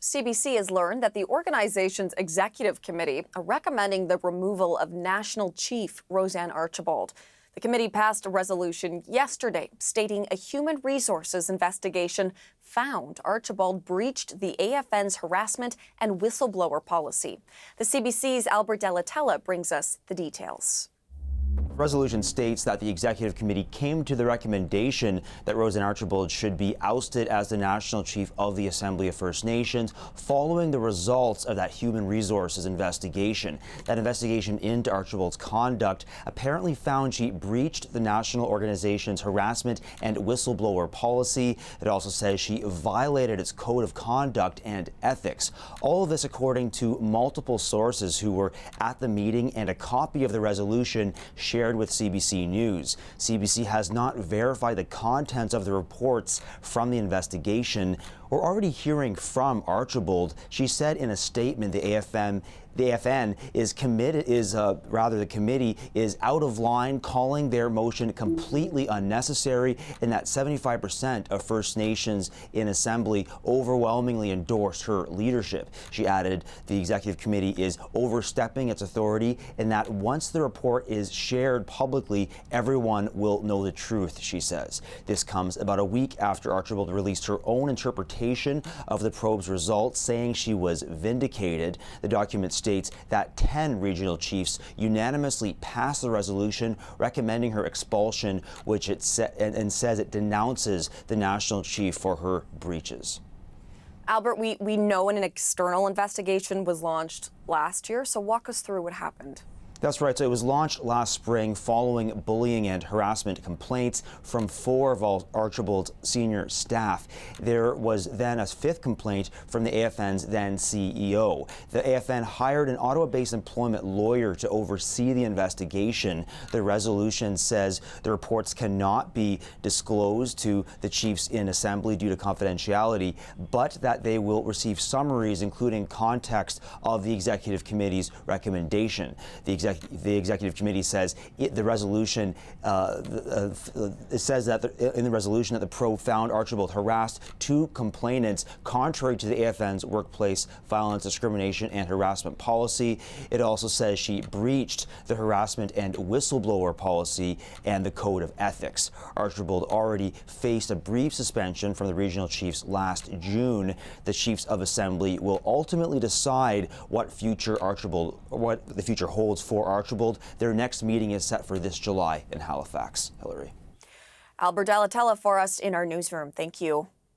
CBC has learned that the organization's executive committee are recommending the removal of National Chief RoseAnne Archibald. The committee passed a resolution yesterday stating a human resources investigation found Archibald breached the AFN's harassment and whistleblower policy. The CBC's Albert Delatella brings us the details. The resolution states that the executive committee came to the recommendation that RoseAnne Archibald should be ousted as the National Chief of the Assembly of First Nations following the results of that human resources investigation. That investigation into Archibald's conduct apparently found she breached the national organization's harassment and whistleblower policy. It also says she violated its code of conduct and ethics. All of this according to multiple sources who were at the meeting, and a copy of the resolution shared with CBC News. CBC has not verified the contents of the reports from the investigation. We're already hearing from Archibald. She said in a statement the AFN is committed, the committee is out of line, calling their motion completely unnecessary, and that 75% of First Nations in Assembly overwhelmingly endorsed her leadership. She added the executive committee is overstepping its authority, and that once the report is shared publicly, everyone will know the truth, she says. This comes about a week after Archibald released her own interpretation of the probe's results, saying she was vindicated. The document states that 10 regional chiefs unanimously passed the resolution recommending her expulsion, which it says it denounces the national chief for her breaches. Albert, we know an external investigation was launched last year, so walk us through what happened. That's right. So it was launched last spring following bullying and harassment complaints from 4 of Archibald's senior staff. There was then a 5th complaint from the AFN's then CEO. The AFN hired an Ottawa-based employment lawyer to oversee the investigation. The resolution says the reports cannot be disclosed to the chiefs in Assembly due to confidentiality, but that they will receive summaries including context of the Executive Committee's recommendation. The Executive Committee says the resolution it says that in the resolution that the probe found Archibald harassed 2 complainants contrary to the AFN's workplace violence, discrimination, and harassment policy. It also says she breached the harassment and whistleblower policy and the code of ethics. Archibald already faced a brief suspension from the regional chiefs last June. The chiefs of Assembly will ultimately decide what the future holds for Archibald. Their next meeting is set for this July in Halifax. Hillary. Albert Delatella for us in our newsroom. Thank you.